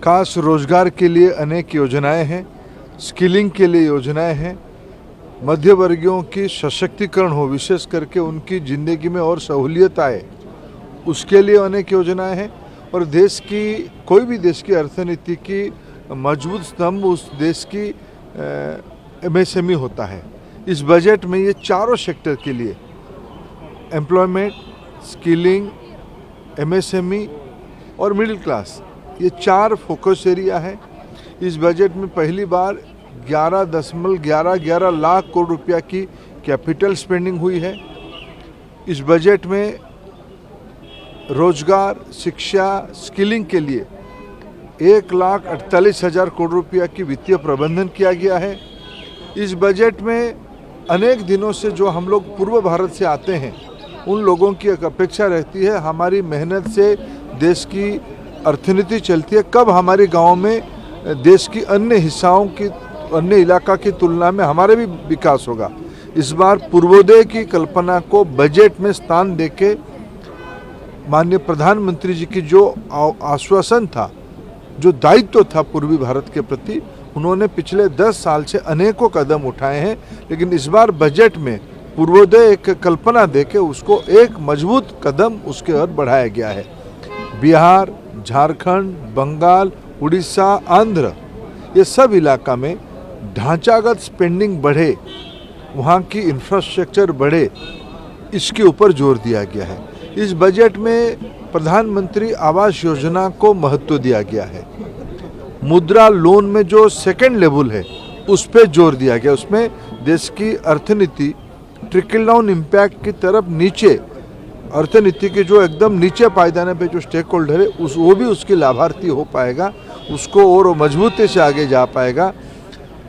खास रोजगार के लिए अनेक योजनाएं हैं, स्किलिंग के लिए योजनाएं हैं, मध्य वर्गीयों की सशक्तिकरण हो, विशेष करके उनकी ज़िंदगी में और सहूलियत आए, उसके लिए अनेक योजनाएं हैं। और देश की कोई भी देश की अर्थनीति की मजबूत स्तंभ उस देश की एमएसएमई होता है। इस बजट में ये चारों सेक्टर के लिए एम्प्लॉयमेंट, स्किलिंग, एमएसएमई और मिडिल क्लास, ये 4 फोकस एरिया है। इस बजट में पहली बार 11.11 लाख करोड़ रुपया की कैपिटल स्पेंडिंग हुई है। इस बजट में रोजगार, शिक्षा, स्किलिंग के लिए 1,48,000 करोड़ रुपया की वित्तीय प्रबंधन किया गया है। इस बजट में अनेक दिनों से जो हम लोग पूर्व भारत से आते हैं, उन लोगों की एक अपेक्षा रहती है, हमारी मेहनत से देश की अर्थनीति चलती है, कब हमारे गांव में देश की अन्य हिस्साओं की, अन्य इलाका की तुलना में हमारे भी विकास होगा। इस बार पूर्वोदय की कल्पना को बजट में स्थान देके माननीय प्रधानमंत्री जी की जो आश्वासन था, जो दायित्व था पूर्वी भारत के प्रति, उन्होंने पिछले 10 साल से अनेकों कदम उठाए हैं। लेकिन इस बार बजट में पूर्वोदय एक कल्पना देके उसको एक मजबूत कदम उसके ओर बढ़ाया गया है। बिहार, झारखंड, बंगाल, उड़ीसा, आंध्र, ये सब इलाका में ढांचागत स्पेंडिंग बढ़े, वहाँ की इंफ्रास्ट्रक्चर बढ़े, इसके ऊपर जोर दिया गया है। इस बजट में प्रधानमंत्री आवास योजना को महत्व दिया गया है। मुद्रा लोन में जो सेकेंड लेवल है, उस पर जोर दिया गया। उसमें देश की अर्थनीति ट्रिकल डाउन इम्पैक्ट की तरफ नीचे, अर्थनीति के जो एकदम नीचे पायदाने पे जो स्टेक होल्डर है, वो भी उसके लाभार्थी हो पाएगा, उसको और मजबूती से आगे जा पाएगा।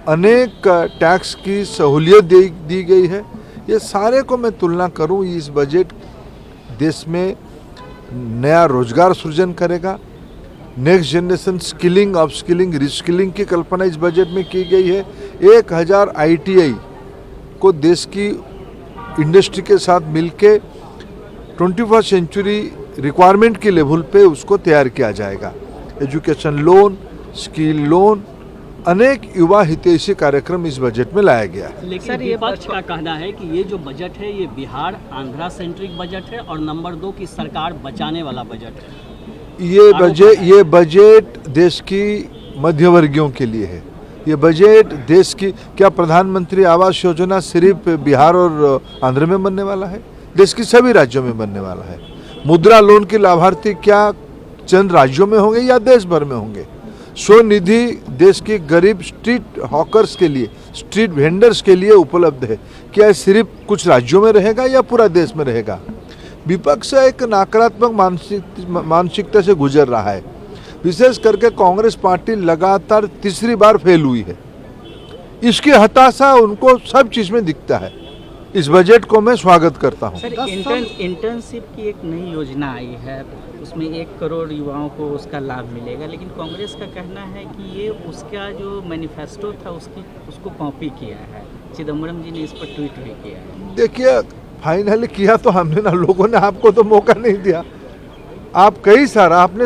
अनेक टैक्स की सहूलियत दी गई है। ये सारे को मैं तुलना करूं, इस बजट देश में नया रोजगार सृजन करेगा। Next generation skilling, upskilling, reskilling की कल्पना इस बजट में की गई है। 1000 ITI को देश की इंडस्ट्री के साथ मिलके 21st सेंचुरी रिक्वायरमेंट के लेवल पे उसको तैयार किया जाएगा। एजुकेशन लोन, स्किल लोन, अनेक युवा हितैषी कार्यक्रम इस बजट में लाया गया है। लेकिन विपक्ष का कहना है कि ये जो बजट है, ये बिहार आंध्रा सेंट्रिक बजट है और नंबर 2 की सरकार बचाने वाला बजट है। ये बजट देश की मध्यवर्गीयों के लिए है। ये बजट देश की, क्या प्रधानमंत्री आवास योजना सिर्फ बिहार और आंध्र में बनने वाला है? देश की सभी राज्यों में बनने वाला है। मुद्रा लोन के लाभार्थी क्या चंद राज्यों में होंगे या देश भर में होंगे? स्वनिधि देश के गरीब स्ट्रीट हॉकर्स के लिए, स्ट्रीट वेंडर्स के लिए उपलब्ध है। क्या सिर्फ कुछ राज्यों में रहेगा या पूरा देश में रहेगा? विपक्ष एक नकारात्मक मानसिकता से गुजर रहा है। विशेष करके कांग्रेस पार्टी लगातार तीसरी बार फेल हुई है। इसकी हताशा उनको सब चीज में दिखता है। इस बजट को मैं स्वागत करता हूं। सर, इंटर्नशिप की एक नई योजना आई है, उसमें 1 करोड़ युवाओं को उसका लाभ मिलेगा, लेकिन कांग्रेस का कहना है कि ये उसका जो मैनिफेस्टो था उसको कॉपी किया है। चिदम्बरम जी ने इस पर ट्वीट भी किया है। देखिए, फाइनली किया तो हमने ना, लोगों ने आपको तो मौका नहीं दिया। आप कई सारा आपने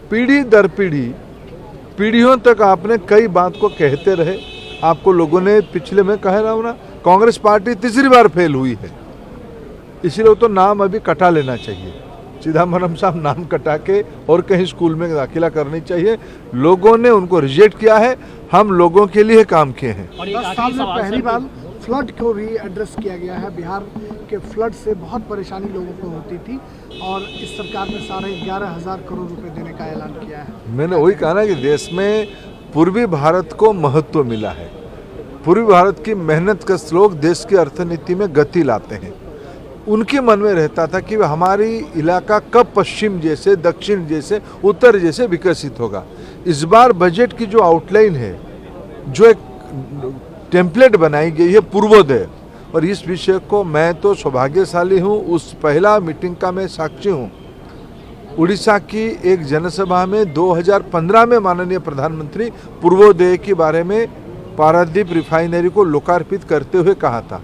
पीढ़ी दर पीढ़ियों तक आपने कई बात को कहते रहे। आपको लोगों ने पिछले, मैं कह रहा हूँ ना, कांग्रेस पार्टी तीसरी बार फेल हुई है, इसलिए तो नाम अभी कटा लेना चाहिए। चिदम्बरम साहब नाम कटा के और कहीं स्कूल में दाखिला करनी चाहिए। लोगों ने उनको रिजेक्ट किया है, हम लोगों के लिए काम किए हैं। 10 साल में पहली बार फ्लड को भी एड्रेस किया गया है। बिहार के फ्लड से बहुत परेशानी लोगों को होती थी और इस सरकार ने 11,500 करोड़ रुपए देने का ऐलान किया है। मैंने वही कहा ना कि देश में पूर्वी भारत को महत्व मिला है। पूर्वी भारत की मेहनत का लोग देश की अर्थनीति में गति लाते हैं। उनके मन में रहता था कि हमारी इलाका कब पश्चिम जैसे, दक्षिण जैसे, उत्तर जैसे विकसित होगा। इस बार बजट की जो आउटलाइन है, जो एक टेम्पलेट बनाई गई है पूर्वोदय, और इस विषय को मैं तो सौभाग्यशाली हूँ, उस पहला मीटिंग का मैं साक्षी हूँ। उड़ीसा की एक जनसभा में 2015 में माननीय प्रधानमंत्री पूर्वोदय के बारे में पारादीप रिफाइनरी को लोकार्पित करते हुए कहा था।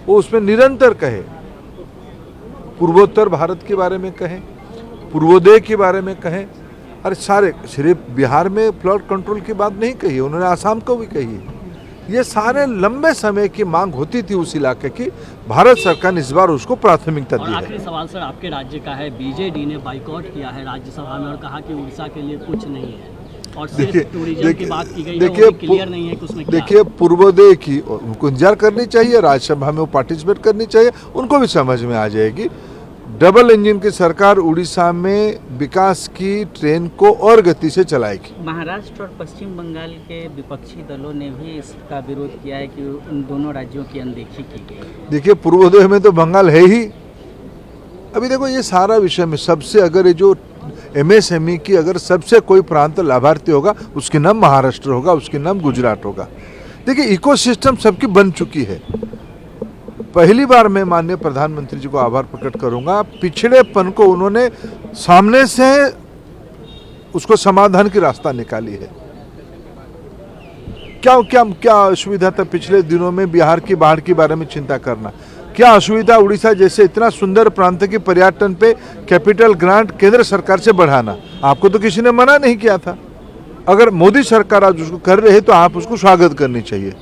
वो उसमें निरंतर कहे, पूर्वोत्तर भारत के बारे में कहें, पूर्वोदय के बारे में कहें, अरे सारे, सिर्फ बिहार में फ्लड कंट्रोल की बात नहीं कही, उन्होंने आसाम को भी कही। ये सारे लंबे समय की मांग होती थी उस इलाके की, भारत सरकार ने इस बार उसको प्राथमिकता और दी है। आखिरी सवाल सर, आपके राज्य का है, बीजेडी ने बाइकआउट किया है राज्यसभा में और कहा कि उड़ीसा के लिए कुछ नहीं है, और सिर्फ टूरिज्म की बात की गई है, वो भी क्लियर नहीं है कि उसमें क्या देखिए पूर्वोदय की उनको इंतजार करनी चाहिए, राज्यसभा में वो पार्टिसिपेट करनी चाहिए, उनको भी समझ में आ जाएगी। डबल इंजन की सरकार उड़ीसा में विकास की ट्रेन को और गति से चलाएगी। महाराष्ट्र और पश्चिम बंगाल के विपक्षी दलों ने भी इसका विरोध किया है कि उन दोनों राज्यों की अनदेखी की गई। देखिए पूर्वोदय में तो बंगाल है ही। अभी देखो ये सारा विषय में सबसे, अगर ये जो MSME की अगर सबसे कोई प्रांत लाभार्थी होगा, उसके नाम महाराष्ट्र होगा, उसके नाम गुजरात होगा। देखिए इकोसिस्टम सबकी बन चुकी है। पहली बार मैं माननीय प्रधानमंत्री जी को आभार प्रकट करूंगा, पिछड़ेपन को उन्होंने सामने से उसको समाधान की रास्ता निकाली है। क्या क्या क्या असुविधा था पिछले दिनों में बिहार की बाढ़ के बारे में चिंता करना, क्या असुविधा उड़ीसा जैसे इतना सुंदर प्रांत के पर्यटन पे कैपिटल ग्रांट केंद्र सरकार से बढ़ाना, आपको तो किसी ने मना नहीं किया था। अगर मोदी सरकार आज उसको कर रही है तो आप उसको स्वागत करनी चाहिए।